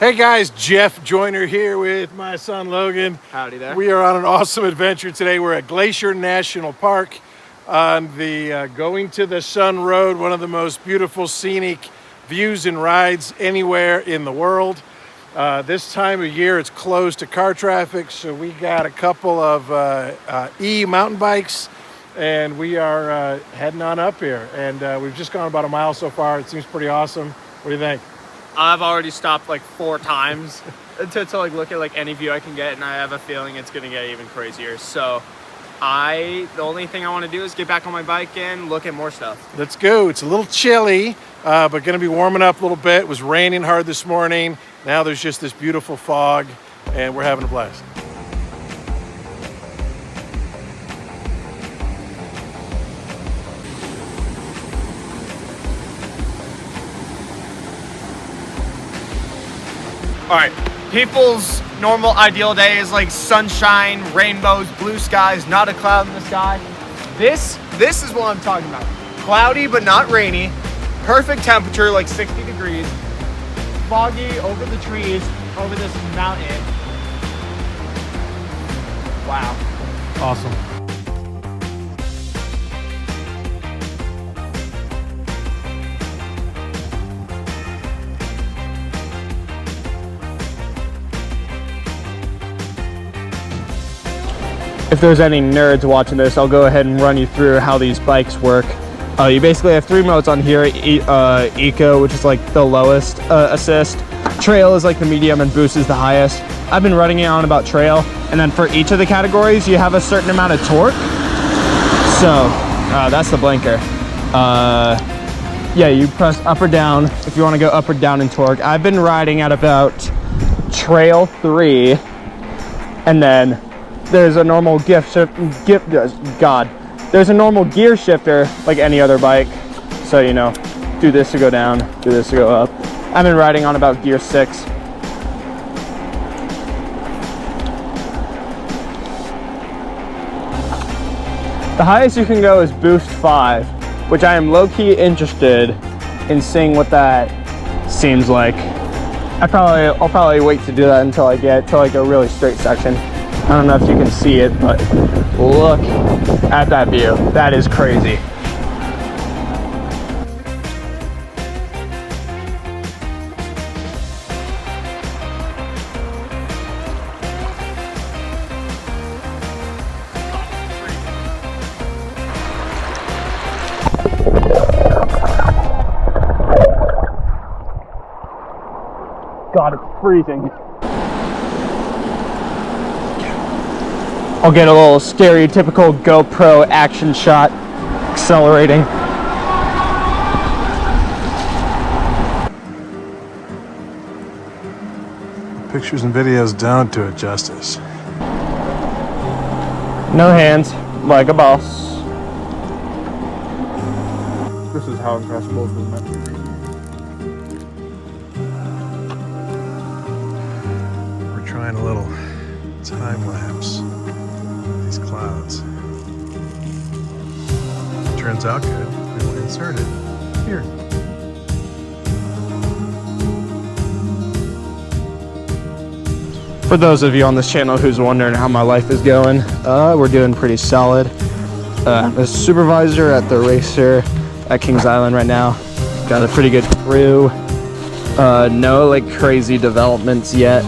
Hey guys, Jeff Joyner here with my son Logan. Howdy there. We are on an awesome adventure today. We're at Glacier National Park on the Going to the Sun Road, one of the most beautiful scenic views and rides anywhere in the world. This time of year it's closed to car traffic, so we got a couple of mountain bikes and we are heading on up here. And we've just gone about a mile so far. It seems pretty awesome. What do you think? I've already stopped like 4 times to like look at like any view I can get, and I have a feeling it's gonna get even crazier. So the only thing I want to do is get back on my bike and look at more stuff. Let's go. It's a little chilly, but gonna be warming up a little bit. It was raining hard this morning. Now there's just this beautiful fog and we're having a blast. All right, people's normal ideal day is like sunshine, rainbows, blue skies, not a cloud in the sky. This is what I'm talking about. Cloudy but not rainy, perfect temperature like 60 degrees, foggy over the trees, over this mountain. Wow. Awesome. If there's any nerds watching this, I'll go ahead and run you through how these bikes work. You basically have 3 modes on here. Eco, which is like the lowest assist. Trail is like the medium, and Boost is the highest. I've been running it on about Trail, and then for each of the categories, you have a certain amount of torque. So that's the blinker. Yeah, you press up or down if you want to go up or down in torque. I've been riding at about Trail 3, and then there's a normal there's a normal gear shifter like any other bike. So, you know, do this to go down, do this to go up. I've been riding on about gear 6. The highest you can go is Boost 5, which I am low-key interested in seeing what that seems like. I'll probably wait to do that until I get to like a really straight section. I don't know if you can see it, but look at that view. That is crazy. God, it's freezing. I'll get a little stereotypical GoPro action shot, accelerating. Pictures and videos don't do it justice. No hands, like a boss. This is how impressible this is meant to be. We're trying a little time lapse. These clouds. Turns out good. We will insert it here. For those of you on this channel who's wondering how my life is going, we're doing pretty solid. I'm a supervisor at the racer at Kings Island right now. Got a pretty good crew. No like crazy developments yet.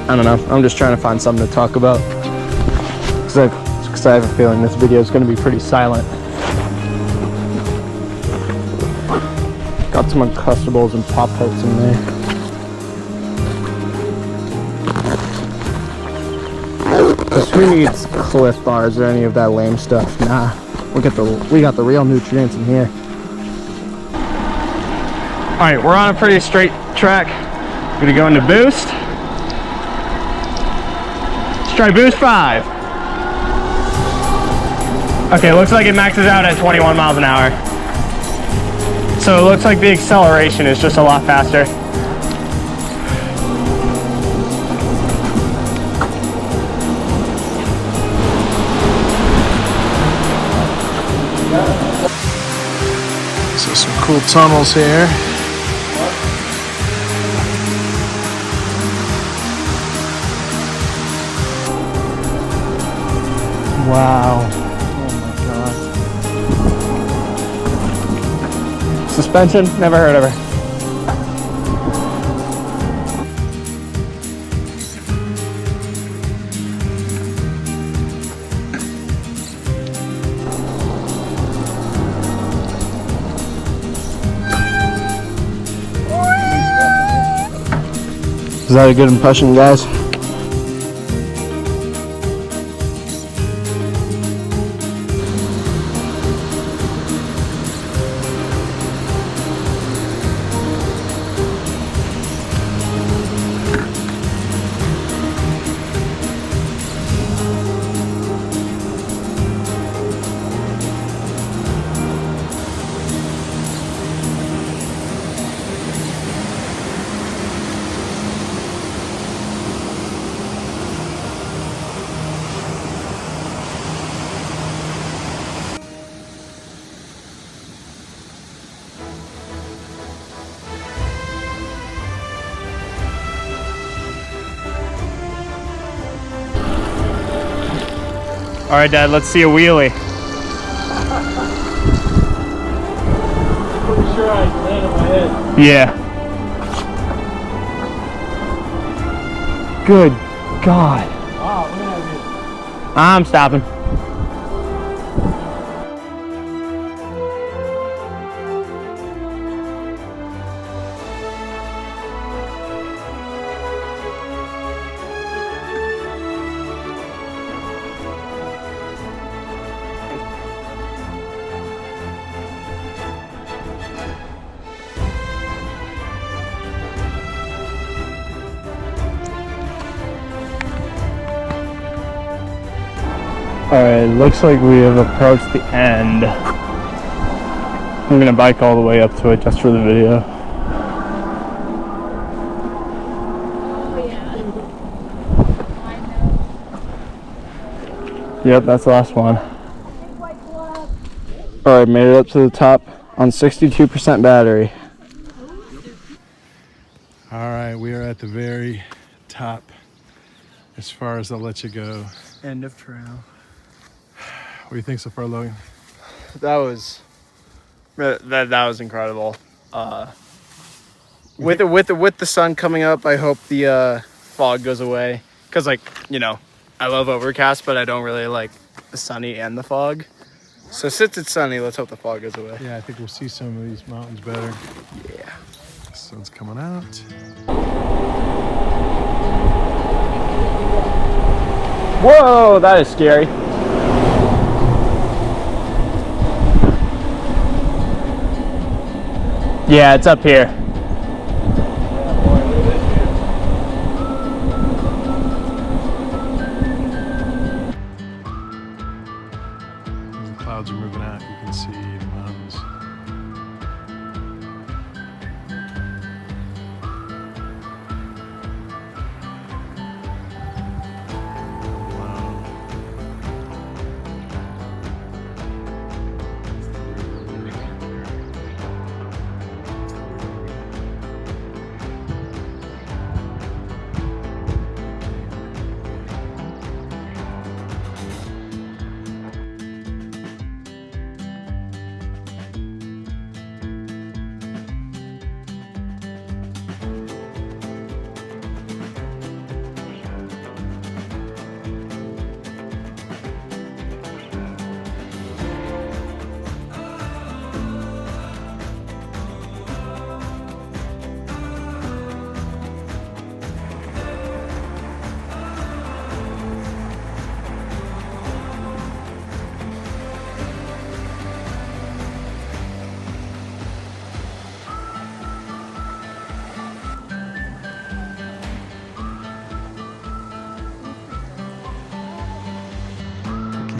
I don't know, I'm just trying to find something to talk about because I have a feeling this video is going to be pretty silent. Got some Uncrustables and Pop-Tarts in there. Who needs Cliff Bars or any of that lame stuff? Nah, we got the real nutrients in here. All right, we're on a pretty straight track. We're gonna go into Boost. Let's try Boost 5. Okay, looks like it maxes out at 21 miles an hour. So it looks like the acceleration is just a lot faster. So some cool tunnels here. Wow. Oh my god. Suspension? Never heard of her. Is that a good impression, guys? All right, Dad, let's see a wheelie. Pretty sure I landed on my head. Yeah. Good God. Wow, look at that. I'm stopping. Alright, looks like we have approached the end. I'm gonna bike all the way up to it just for the video. Yep, that's the last one. Alright, made it up to the top on 62% battery. All right, we are at the very top as far as I'll let you go. End of trail. What do you think so far, Logan? That was incredible. With the sun coming up, I hope the fog goes away. Cause I love overcast, but I don't really like the sunny and the fog. So since it's sunny, let's hope the fog goes away. Yeah, I think we'll see some of these mountains better. Yeah. The sun's coming out. Whoa, that is scary. Yeah, it's up here. As the clouds are moving out, you can see the mountains.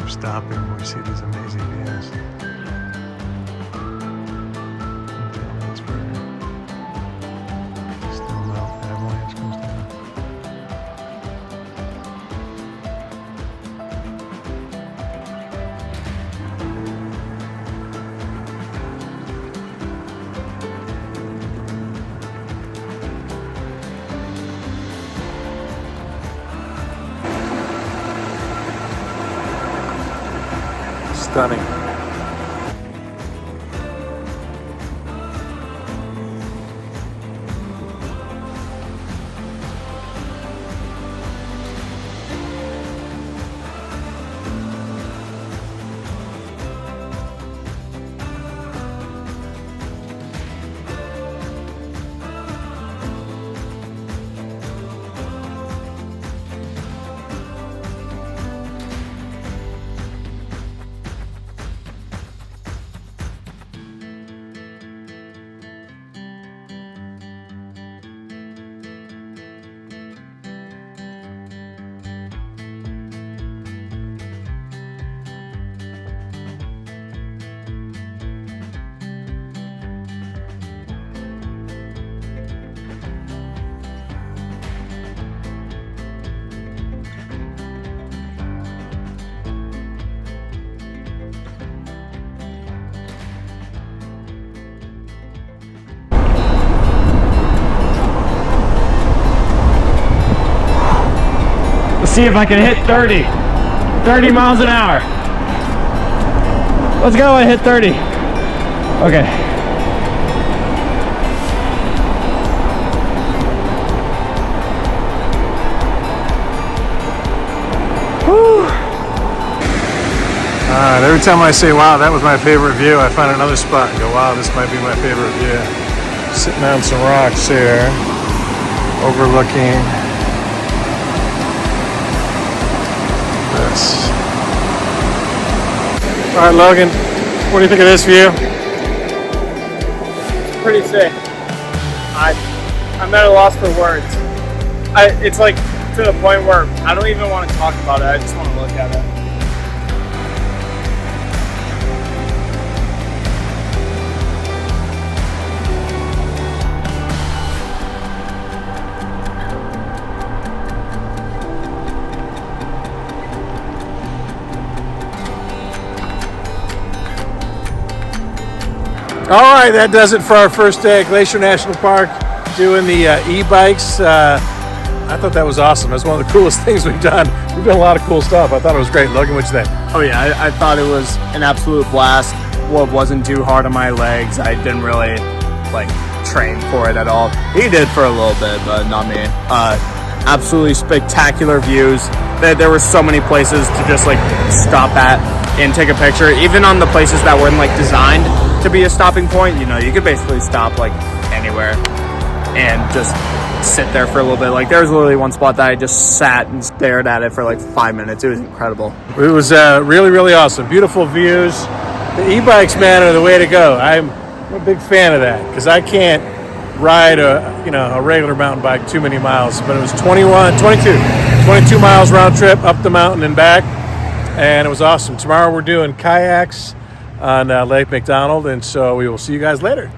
Stopping when we see these amazing views. Until that's where still the avalanche comes down. Stunning. See if I can hit 30 miles an hour. Let's go and hit 30. Okay. Whew. Alright, every time I say, wow, that was my favorite view, I find another spot and go, wow, this might be my favorite view. Sitting on some rocks here, overlooking this. All right, Logan, what do you think of this view? Pretty sick. I'm at a loss for words. It's like to the point where I don't even want to talk about it. I just want to look at it. All right, that does it for our first day at Glacier National Park, doing the e-bikes. I thought that was awesome. That's one of the coolest things we've done. We've done a lot of cool stuff. I thought it was great. Logan, what'd you think? Oh yeah, I thought it was an absolute blast. Well, it wasn't too hard on my legs. I didn't really like train for it at all. He did for a little bit, but not me. Absolutely spectacular views. There were so many places to just like stop at and take a picture. Even on the places that weren't like designed to be a stopping point, you know, you could basically stop like anywhere and just sit there for a little bit. Like there was literally one spot that I just sat and stared at it for like 5 minutes. It was incredible. It was really, really awesome. Beautiful views. The e-bikes, man, are the way to go. I'm a big fan of that because I can't ride a regular mountain bike too many miles, but it was 22 miles round trip up the mountain and back, and it was awesome. Tomorrow we're doing kayaks on Lake McDonald, and so we will see you guys later.